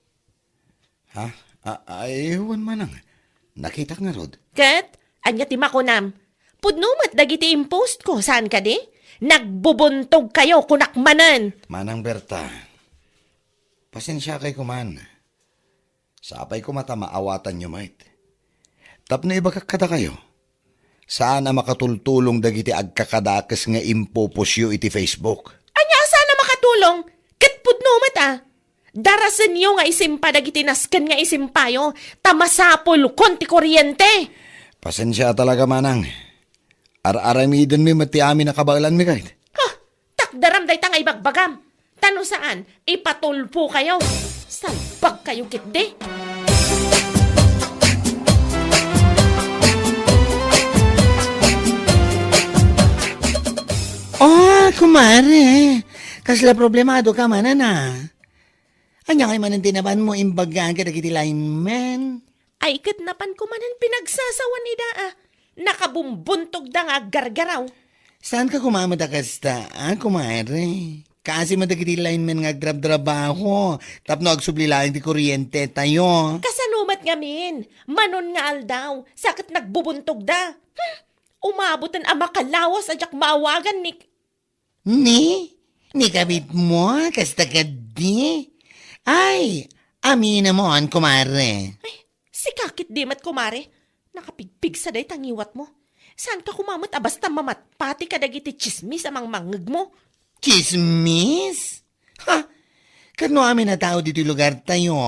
[SPEAKER 7] Ha? Aywan Manang. Nakita nga rod.
[SPEAKER 6] Kat, anya ti makunam. Pudnumat dagiti impost ko, saan ka di? Nagbubuntog kayo kunakmanan.
[SPEAKER 7] Manang Berta. Pasensya kay kuman. Sapay ko mata maawatan nyo, mate. Tapno ibagkakada kayo. Saan na makatultulong dagiti agkakadakas nga impopusyo iti Facebook?
[SPEAKER 6] Anya sana makatulong? Kat pudnumat Darasan nyo nga isimpa dagiti nasken nga isimpayo. Tamasapol konti kuryente.
[SPEAKER 7] Pasensya talaga, Manang. Ar-aramidon mi mati amin nakabalan mi kahit.
[SPEAKER 6] Ha, takdaram day tangay bagbagam. Tano saan, ipatulpo kayo. Salbag kayo kitde.
[SPEAKER 7] Oh, kumare. Kasla problemado ka man na. Anya kay man ang tinaban mo imbagaan ka dagiti lineman.
[SPEAKER 6] Ay katnapan ko manan pinagsasawan ida Nakabumbuntog da nga gargaraw.
[SPEAKER 7] Saan ka kumamada kasta, kumare? Kasi madagiti lineman nga grab-trabaho. Tapno agsublilain di kuryente tayo.
[SPEAKER 6] Kasanumat nga min. Manon nga aldaw. Sakit nagbubuntog da. Umabutan ang makalawas at jak maawagan ni...
[SPEAKER 7] Ni kabit mo, kasta ka di. Ay, amina mo an, kumare.
[SPEAKER 6] Ay, si kakit dimat kumare. Nakapigpig sa day tangiwat mo. Saan ka kumamot basta mamat pati ka dagiti chismis amang mangeg mo?
[SPEAKER 7] Chismis? Ha? Kano amin na tao dito lugar tayo,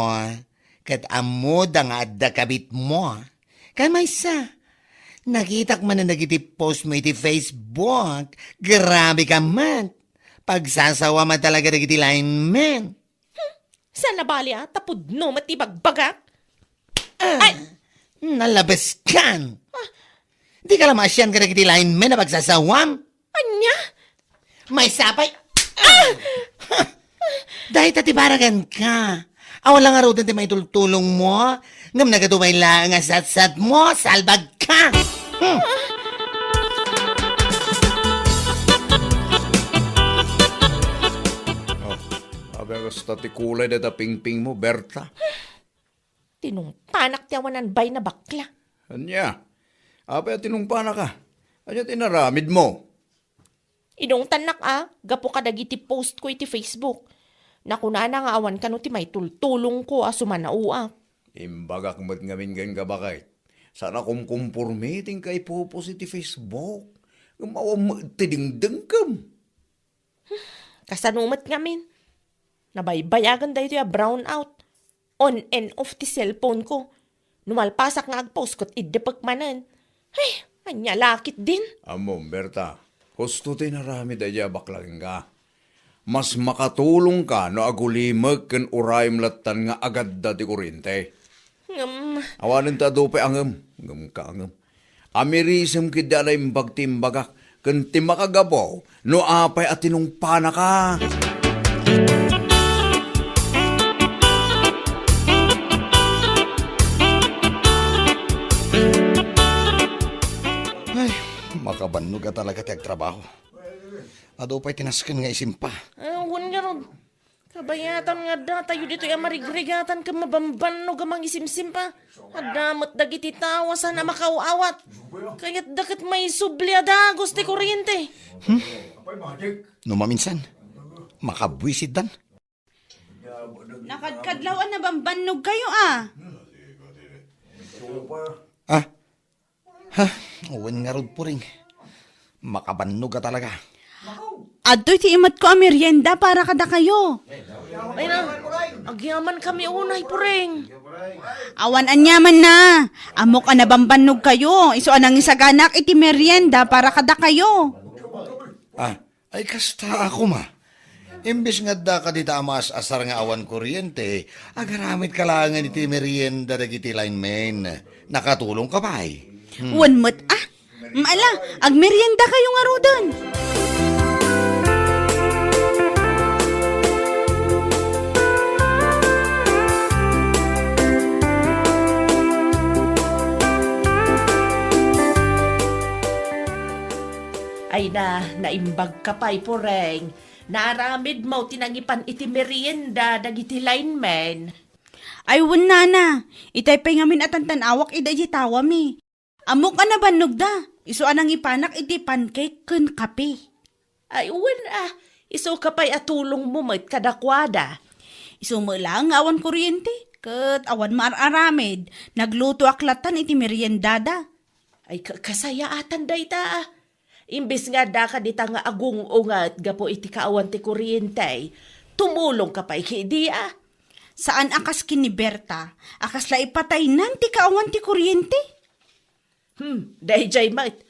[SPEAKER 7] kat amo da nga adda kabit mo. Kan may sa, nakitak man na nagiti post mo iti Facebook. Grabe ka man. Pagsasawa man talaga nagiti lineman.
[SPEAKER 6] Saan nabali tapod no matibagbagak?
[SPEAKER 7] Ay! Nalabas kan. Di ka lamasyan ka nagiti lineman na pagsasawam.
[SPEAKER 6] Anya?
[SPEAKER 7] May sapay. Dahil tatibaragan ka. Awala nga raw din may tultulong mo. Ngam nagatumay lang nga sat-sat mo. Salbag ka.
[SPEAKER 1] Abi kasta ti kulay na pingping mo, Berta.
[SPEAKER 6] Tinungpanak tiyawanan bay na bakla.
[SPEAKER 1] Anya? Abi tinungpa na ka. Anya tinaramid mo?
[SPEAKER 6] Inong tanak gapo ka dagiti post ko iti Facebook. Nakuna na nga awan ka no ti may tultulong ko sumanauak.
[SPEAKER 1] Imbagak mo't ngamin gan ka bakay. Sana kung kumpormating kay popos iti Facebook. Gumawa mo tidingdang kam.
[SPEAKER 6] Kasanumat ngamin. Nabaybayagan dahi ito brown out. On and off ti cellphone ko. Numalpasak nga agpost ko't idepagmanan. Ay, anya lakit din.
[SPEAKER 1] Amom, Berta. Husto tinarami daya baklang ka. Mas makatulong ka no agulimag kan urayim latan nga agad da ti kurinte. Awanin ta dope angem. Ngem ka angem. Amirisem kida na imbag timbagak. Kan timakagabaw no apay at tinungpana ka.
[SPEAKER 7] Makabannog ka talaga tiyag trabaho. Ado pa'y tinaskan nga isimpa.
[SPEAKER 6] Awan nga ron. Kabayatan nga da, tayo dito yung marigrigatan ka mabamban no gamang isimsim pa. Adamot dagiti tawa sana makauawat. Kaya't dakit may subli ada, gusti kuryente.
[SPEAKER 7] No maminsan, makabwisit dan.
[SPEAKER 2] Nakadkadlawan na bambanog kayo
[SPEAKER 7] Uwan nga rod po rin. Makabannog ka talaga.
[SPEAKER 2] Adoy ti imat ko ang merienda para kada kayo.
[SPEAKER 6] Ay na, agyaman kami unay pureng.
[SPEAKER 2] Awan anyaman na. Amok na bambanog kayo. Iso anang isaganak iti merienda para kada kayo.
[SPEAKER 7] Ay kasta ako ma. Imbis nga da ka dita amas asar nga awan kuryente, agaramit ka lang nga iti merienda dagiti lineman. Nakatulong ka pa
[SPEAKER 2] Wan mo't Maala, ag merienda kayo nga rodan.
[SPEAKER 6] Ay naimbag ka pa'y pureng. Naramid mo tinangipan iti merienda dagiti lineman.
[SPEAKER 2] Ay wan na. Itay pa'y ngamin atan tanawak ida tawa mi. Amok na banog da. Iso anang ipanak iti pancake kun kape.
[SPEAKER 6] Ay uwan iso ka pa'y atulong mo mo't kadakwada.
[SPEAKER 2] Iso mo lang awan kuryente. Kat awan maararamid. Nagluto aklatan iti meriendada.
[SPEAKER 6] Ay kasayaatan day ta. Imbis nga da ka dita nga agung-ungat gapo iti kaawan ti kuryente. Tumulong ka pa'y kidi
[SPEAKER 2] Saan akas kini Berta? Akas la ipatay nan ti kaawan ti kuryente?
[SPEAKER 6] Dahil jay mait.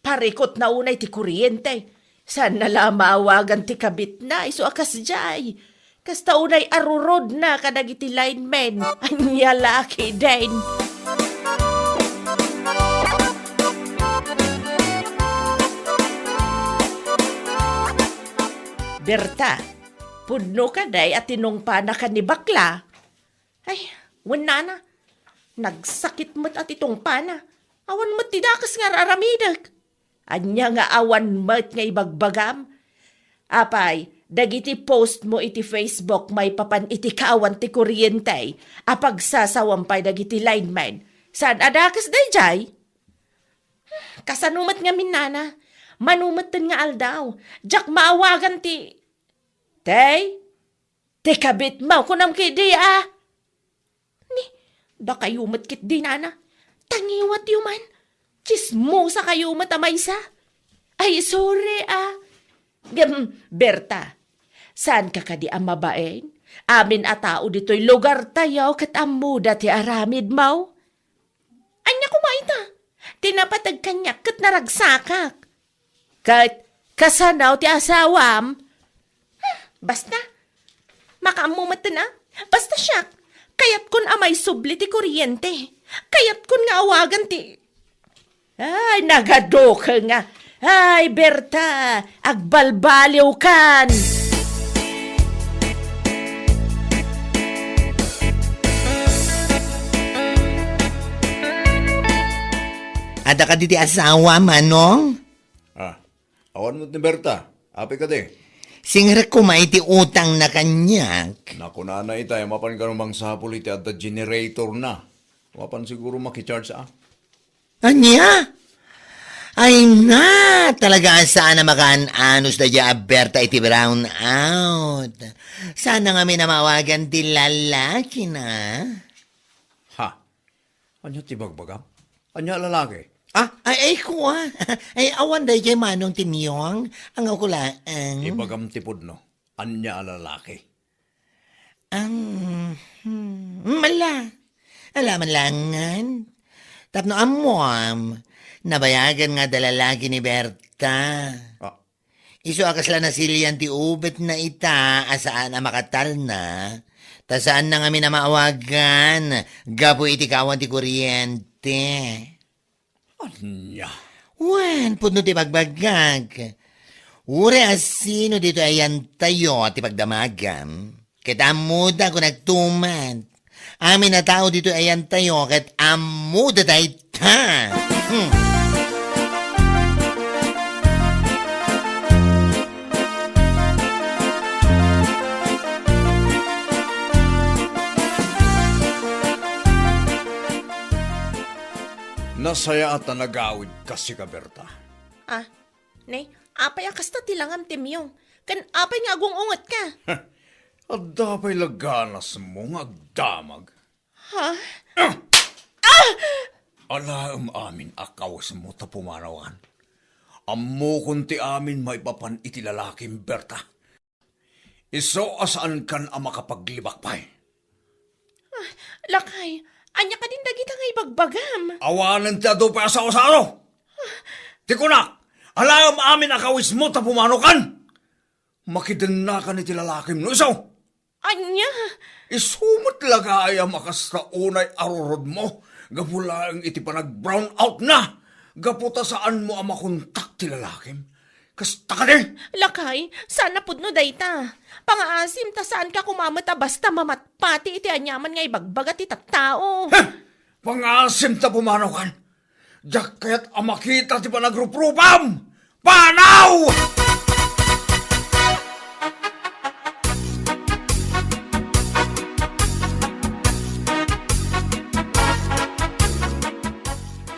[SPEAKER 6] Parikot na unay ti kuryente. Saan nala maawagan ti kabit na, iso akas jay. Kasta unay arurod na kadagiti linemen. Anya laki din. Berta, pudno ka day at tinungpa na ka ni bakla. Ay, wala na. Nagsakit mo't at itong pana. Awan mo't tidakas nga raramidag. Anya nga awan mo't nga ibagbagam. Apay, dagiti post mo iti Facebook may papan iti kawan ti kuryente. Apag sasawampay dagiti lineman. Saan adakas day jay? Kasanumat nga minana. Manumatan nga aldaw. Jak maawagan ti... Tay? Ti kabit mo kunam kidi ah. Ni, da kayumat kit di nana. Tangiwat yuman. Chismo sa kayumat amaysa. Ay, sorry ah. Berta, saan ka kadi ang mabaeng? Amin a tao dito'y lugar tayo kat amuda ti aramid mo. Anya kumaita. Tinapatag kanya kat naragsakak. Kat kasanaw ti asawam. Basta, makaamumata na. Basta siya, kayat kun amay subli ti kuryente. Kayat kun nga awagan ti... Ay, nagadoka nga. Ay, Berta, agbalbaliw kan.
[SPEAKER 3] Ada ka diti asawa, Manong?
[SPEAKER 1] Awan mo't ni Berta. Api ka di.
[SPEAKER 3] Singra ko maiti utang na kanyak.
[SPEAKER 1] Naku na itay, mapan ka namang sapul iti at the generator na. Mapan siguro makicharge sa.
[SPEAKER 3] Anya? Ay na, talaga saan na makaan-anos na dya Berta iti brown out. Sana nga may namawagan ti lalaki na.
[SPEAKER 1] Ha? Anya tibagbagam? Anya lalaki?
[SPEAKER 3] Ay ko Ay, awan day kay Manong Timyong. Ang akulaan.
[SPEAKER 1] Ibagam tipod no. Anya lalaki.
[SPEAKER 3] Mala. Alaman langan. Tapno amuam. Nabayagan nga dalalaki ni Berta. Iso akas lang nasilian ti ubet na ita asaan na makatal na. Ta saan na kami na maawagan. Gapo iti kawan ti kuryente.
[SPEAKER 1] Anya?
[SPEAKER 3] Wan, puno ti pagbagag. Ure asino dito ayan tayo ti pagdamagam. Ket amuda ko nagtumad. Amin na tao dito ayan tayo ket amuda tayo ta.
[SPEAKER 1] Nasaya at nagawid kasi ka, Berta.
[SPEAKER 6] Nay, apay akasta tilangam timyong. Kan apay nga agungungot ka.
[SPEAKER 1] At dapay laganas mo nga agdamag.
[SPEAKER 6] Ha?
[SPEAKER 1] Alaam amin akawas mo ta pumanawan. Ammo kunti amin maipapan iti lalaking Berta. Iso asaan kan ang makapaglibak pa'y.
[SPEAKER 6] Lakay, anya ka din dagita nga ibagbagam.
[SPEAKER 1] Awanan ti ado pa asawa sa ano? Tikunak, alam amin akawis mo ta pumanokan. Makidan na ka ni ti lalakim no isaw.
[SPEAKER 6] Anya?
[SPEAKER 1] Isumot lagaya makasta unay arurod mo. Gapula ang iti panag-brown out na. Gaputa saan mo ang makontak ti lalakim. Kasta ka din.
[SPEAKER 6] Lakay, sana pudno dayta. Pangaasim ta saan ka kumamata basta mamatpati iti anyaman nga ibagbagat iti tattao.
[SPEAKER 1] Pangasim ta pumanokan. Diyak kaya't amakita ti panagrupropam. Panaw!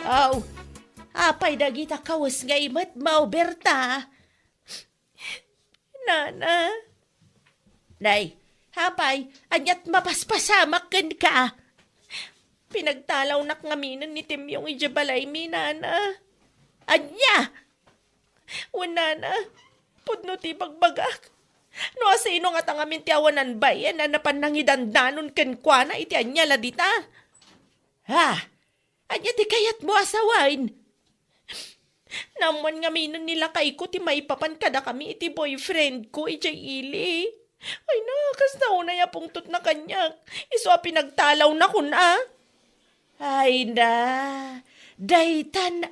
[SPEAKER 6] Aw, apay dagita kawas nga imat mau Berta. Nana. Nay, hapay, anyat mapaspasamak kan ka. Pinagtalaw nak ngaminan ni Tim yung ijabalay mi, nana. Anya! Wana na, pudno ti pagbagak. No asino nga tangamin ti awanan bayan na napanangidandanon ken kwa na iti anya ladita. Ha? Anya ti kayat mo asawain. Naman nga minon nila kay ko ti maipapan kada kami iti boyfriend ko iti ili. Ay na, kasta una ya pungtot na kanyak. Iso a pinagtalaw na kun Ay na, daytan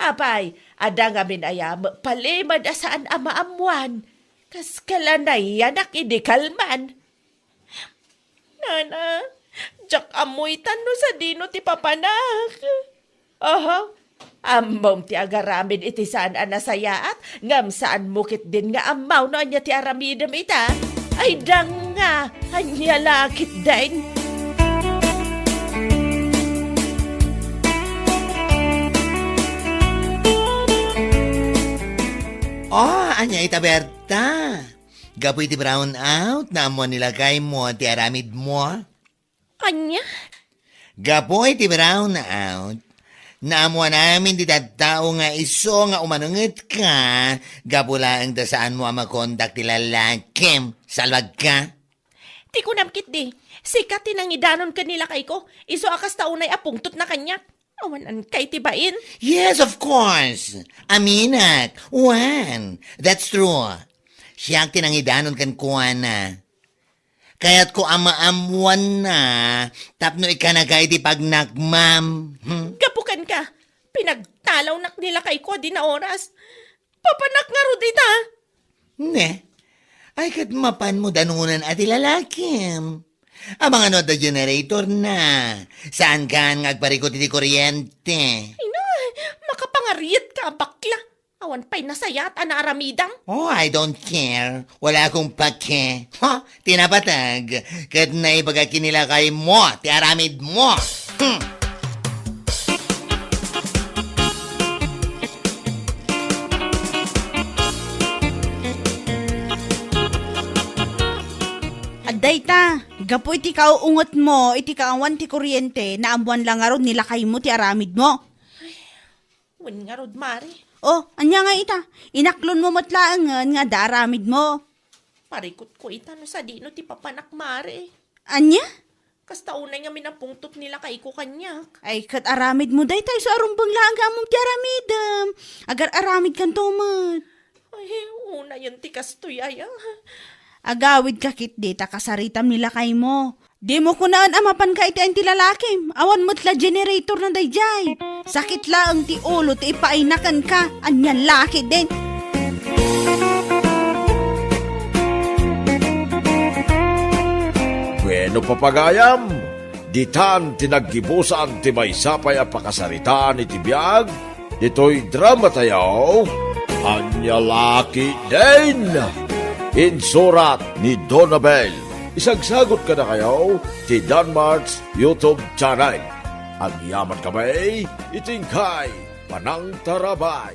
[SPEAKER 6] Apay, ada nga minayam, palimad asaan amaamuan. Kas kalanay yanak idikalman. Nana, jak amoy tano sa dino ti papanak. Aha, amom ti agaramin iti saan anasayaat, ngam saan mukit din nga amaw no anya ti aramidam ita. Ay dang nga, anya lakit din.
[SPEAKER 8] Oh, anya ita Berta. Gapoy ti brown out na mo nilagay mo ti aramid mo.
[SPEAKER 6] Anya?
[SPEAKER 8] Gapoy ti brown out. Naamo namin ti tattao nga iso nga umanungit ka. Gapulaan da saan mo makontak ti lalakim. Salwag ka.
[SPEAKER 6] Ti ko namkit di. Sikat tinangidanon kanila kay ko. Iso akas taunay apungtot na kanyak. Awanan kay tibain.
[SPEAKER 8] Yes, of course. Aminak. Juan. That's true. Siya ang tinangidanon kan kuha na. Kaya't ko amaamuan na, tapno ikanagay di pagnagmam.
[SPEAKER 6] Gapukan ka. Pinagtalaw nak nila kay ko di na oras. Papanak nga ro dita.
[SPEAKER 8] Ne, ay kat mapan mo danunan at ilalakim. Ang mga no the generator na. Saan ka ngagparikot iti kuryente?
[SPEAKER 6] Ay na, makapangariyat ka bakla. Awan pa'y nasayat ana aramidang.
[SPEAKER 8] Oh, I don't care. Wala akong pake. Ha? Tinapatag. Kat naibaga kinilakay mo, ti aramid mo.
[SPEAKER 2] Aday ta, gapo iti kauungot mo, iti kaawan ti kuryente, na amuan lang aron nilakay mo ti aramid mo.
[SPEAKER 6] Wan nga rod mari.
[SPEAKER 2] Oh, anya nga ita, inaklon mo matlaangan nga daramid mo.
[SPEAKER 6] Parikot ko ita no sa dino ti papanak mari.
[SPEAKER 2] Anya?
[SPEAKER 6] Kasta unay nga minapungtot nila kay ko kanyak.
[SPEAKER 2] Ay, kat aramid mo day tayo sa arumbang lang ka mong ti aramidam. Agar aramid kan tumat.
[SPEAKER 6] Ay, una yan ti kastuyaya.
[SPEAKER 2] Agawid ka kit dita kasaritam nila kay mo. Di mo kunaan amapan ka iti ang ti lalakim. Awan mo't la generator na dayjay. Sakit lang ti ulo ti ipainakan ka. Anyan laki din.
[SPEAKER 5] Bueno papagayam, ditan tinaggibusan ti maysapay a pakasaritaan iti biyag, dito'y drama tayaw, anya laki din. Insurat ni Donabel. Isagsagot ka na kayo ti Danmarks YouTube channel. Ang yaman kamay, itingkay, panang tarabay.